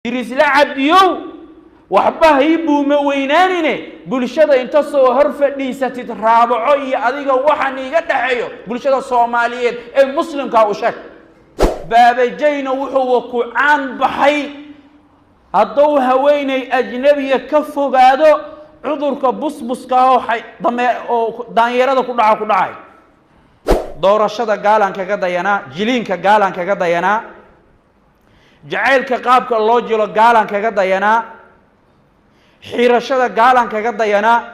diris la cabdiyow waxba haybuuma weynaanine bulshada inta soo hor fadhiisatid raabaco iyo adiga waxaan iga dhaxeeyo bulshada Soomaaliyeed ee muslimka u sheeg baabajayna wuxuu ku caan baxay hadduu haweenay ajnabiga ka fogaado cudurka busbuska oo daanyarada ku dhacay doorashada gaalan kaga dayana jiliinka gaalan kaga dayana jaceylka qaabka loo jilo gaalan kaga dayana xirashada gaalan kaga dayana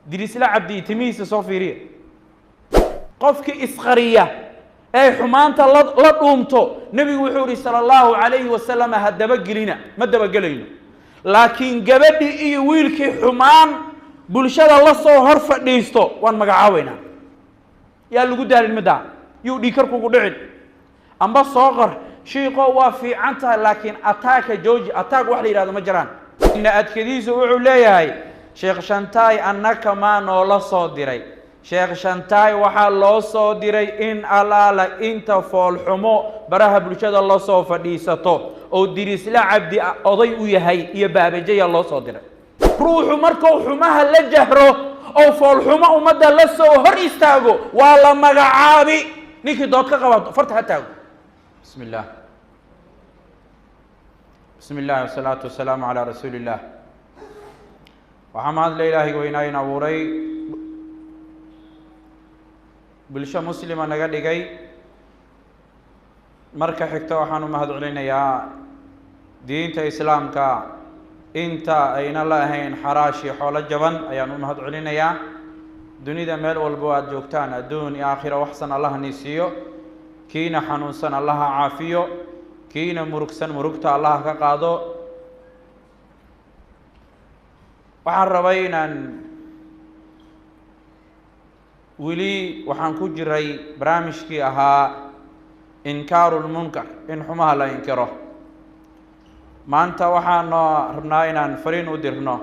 dirisla cabdi timiisa soo fiiriya qofkii isqariya ee xumaanta la dhuumto nabigu wuxuu yiri sallallahu alayhi wasallam hadaba gelina ma daba gelayno laakiin gabadhi iyo wiilkii xumaan bulshada la soo hor fadhiisto waan magacaawayna yaa lagu daalin mada yuu dhikar kugu dhicin amba soo qor shiiqo waa fiican tahay laakiin ataaka jooji ataak wax la yiraahdo ma jiraan in adkadiisu wuxuu leeyahay sheekh Shantaay annaka ma noola soo diray sheekh Shantaay waxa loo soo diray in alaala inta fool xumo baraha bulshada la soo fadhiisato oo dirisla cabdi oday u yahay iyo baabajaya loo soo diray ruuxu markuu xumaha la jahro oo fool xumo umada la soo hor istaago waa la magacaabi ninkii dood ka qabato farta ha taago بسم الله والصلاة والسلام على رسول الله وحمد لله وإناينا وري بلشة مسلمة نقل لقي مركة حكتا وحانو مهد علينا يا دين تا إسلام كا انت أين الله هين حراشي حول الجبن أيانو مهد علينا يا دوني دا ميل والبواد جوكتانا دون آخر وحسن الله نسيو كينا حنوسن الله عافيو كينا مركسن مركتا الله كقادو وحربينا ولي وحن كجري برامجكي أها إنكار المنكر إن حماها لا ينكره ما أنت وحنا ربناينا فرين ودرنا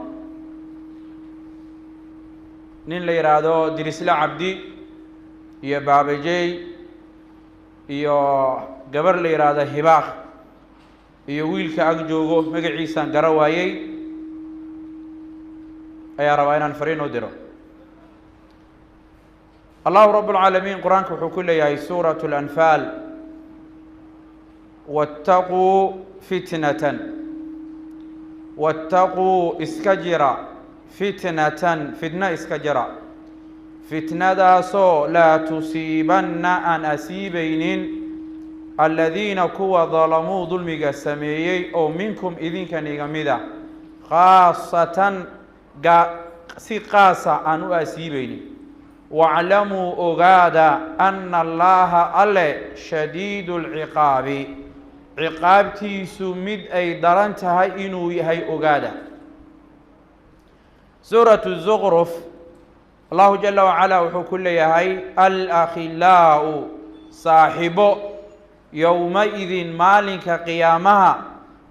نين لي رادو درسلا عبدي يا بابجي يا gabar la yiraahdo hibaaq iyo wiilka ag joogo magaciisa garawaayay ayaa rabaa inaan fariin u diro Allah rabbul alamin quraanka wuxuu ku leeyahay suuratul anfal wattaqu fitnatan iskajira fitnatan fitna iskajira fitnadaasoo laa tusiibanna an asiibaynin الذين كوا ظلموا ظلمك سميي أو منكم إذن كان يغمدا خاصة قاسة أن أسيبيني واعلموا أغادا أن الله ألا شديد العقاب عقابتي سمد أي درنتها إنو يهي أغادا سورة الزخرف الله جل وعلا وحكو يهي الأخلاء صاحبه يومئذ مالك قيامها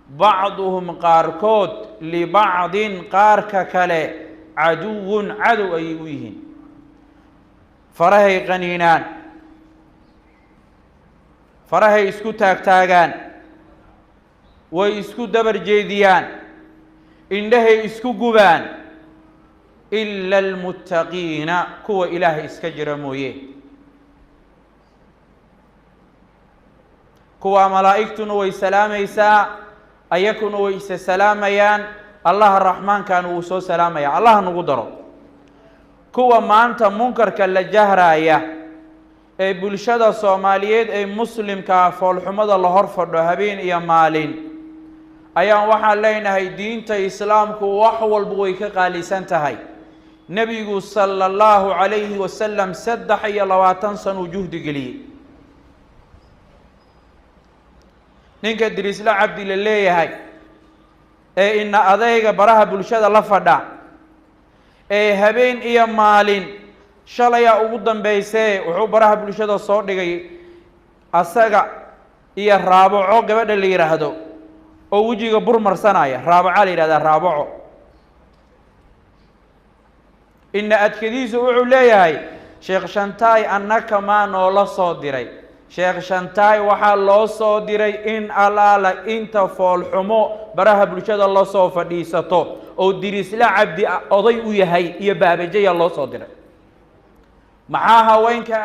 بعضهم قاركوت لبعض قارك كله عدو أيوهن فرهي قنينان فرهي اسكو تاكتاغان ويسكو دبر جيديان إنه اسكو قبان إلا المتقين كو إله اسكجر مويه كوا ملائكتنا ويسلاميسا أيكون ويسلاميان الله الرحمن كانوا وسو سلاميا الله نقدره كوا ما أنت منكر كلا جهرايا أي بلشدة الصوماليات أي مسلم كفول حمد الله هرفض هبين يا مالين أيام وحى لنا هي دين تا إسلام كوا وحول بويك قالي سنتهاي نبي صلى الله عليه وسلم سدح يلواتن سن وجهد قليل ninka dirisla cabdi la leeyahay ee in adayga baraha bulshada la fadha ee habeen iyo maalin shalaya ugu dambeysay wuxuu baraha bulshada soo dhigay asaga iyo raabaco gabadha la yiraahdo oo wajiga burmarsanaya raabaca la yiraahdo raabaco in adkadiisu wuxuu leeyahay sheekh Shantaay annaka ma noola soo diray sheekh Shantaay waxaa loo soo diray in alaala inta foolxumo baraha bulshada la soo fadhiisato oo dirisla cabdi oday u yahay iyo baabajaya loo soo diray maxaa haweenka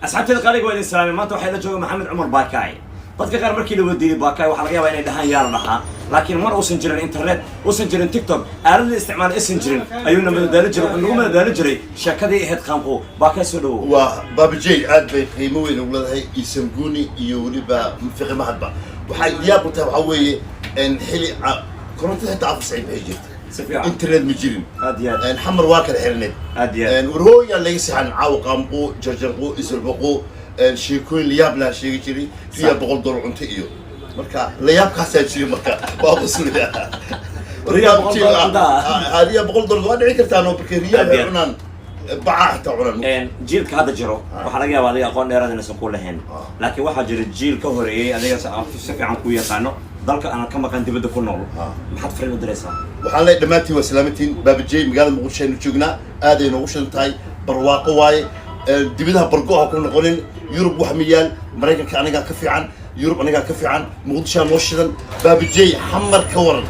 asxaabteeda qaaliga waa idin salaamay maanta waxay la jooga maxamed cumar baakaay dadka qaar markii la wadiiyay baakaay waxaa laga yaabaa inay dhahaan yaa la dhahaa laakiin mar uusan jirin internet uusan jirin tiktok aaladda isticmaal isan jirin ayuuna madadaalo jiray wuxuu nagu madadaalo jiray sheekadii ahayd qaanqo baakaay soo dhawow waa baabajey aad bay qiimo weyn ugu leedahay isamguuni iyo weliba fiqi mahadba waxay yaab u tahay waxaa weeye xili korontada xitaa afar saaciid bay jirta internet ma jirin xamar waa kala xirineed warhooyaa laga sixan caawa qaamqo jarjarqo isalbaqo sheekooyin layaab laha sheegi jiray riyaa $100 cunto iyo marka layaabkaasaa jiray marka waa qusulida riyaa $100 waa dhici kartaa no marka riyaa ay cunaan bacaa xitaa cunaan jiilka hadda jiro waxaa laga yaabaa adiga aqoon dheeraad inaysan ku lahayn laakiin waxaa jira jiil ka horeeyey adiga si fiican ku yaqaano dalka aan ka maqan dibadda ku nool maxaad fariin u diraysaa waxaan leeyahay dhammaantiin waa salaamantiin baabajey magaalada muqdisho aynu joognaa aad ay noogu shidan tahay barwaaqo waaye dibadaha bargo-ha ku noqonin yurub wax ma yaal maraykanka anigaa ka fiican yurub anigaa ka fiican muqdishoa noo shidan baabajey xamar ka waran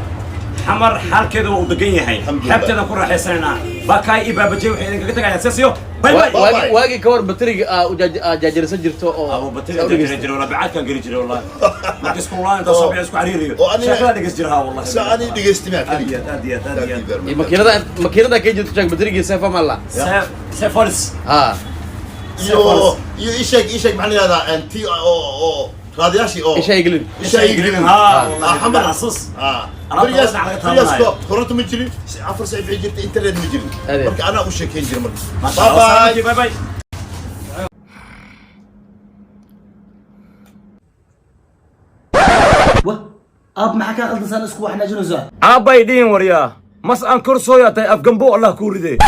xamar xaalkeeda waa u degan yahay xeebteeda ku raaxaysanaynaa baakaay iyo baabajey waxay idinkaga tagayaan sesiyo واجي كور بطريق جاجر سجرته أو بطريق جاجر ولا بعد كان قريب ولا ما تسكون الله أنت صبي أسكو عريري شكلها دقيس جرها والله سأني دقيس تماك هدية مكينة كي جت بطريق سيفا مالا سيف فولس يو إيشك معني هذا أنتي أو رادياشي أو إيش يقولون حمر عصص برياس كورنتو مجري عفر سعيد عجرت انترنت مجري مرك انا وش كاين جري مرك باي باي اب معك قلدسان اسكو احنا جنوزا اباي دين وريا مس ان كرسويا تاي اف جنبو الله كوريدي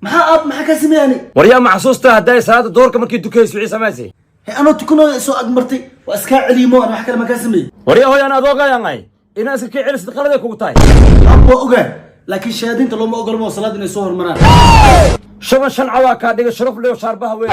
maxaa aab maxaa ka sameeyani وريا محسوسته هداي ساعه دورك markii dukayso wixii samaysay أنا تكونوا سو أجمرتي وأسكاع عليمو أنا حكى لما كاسمي وريا هو أنا أذوقها يا غاي إنا سكي على استقالة كوتاي أبو أوجا لكن شاهدين تلو ما أقول ما صلاة إني صور مران شو شن عواك هذا شرف له وشربها وين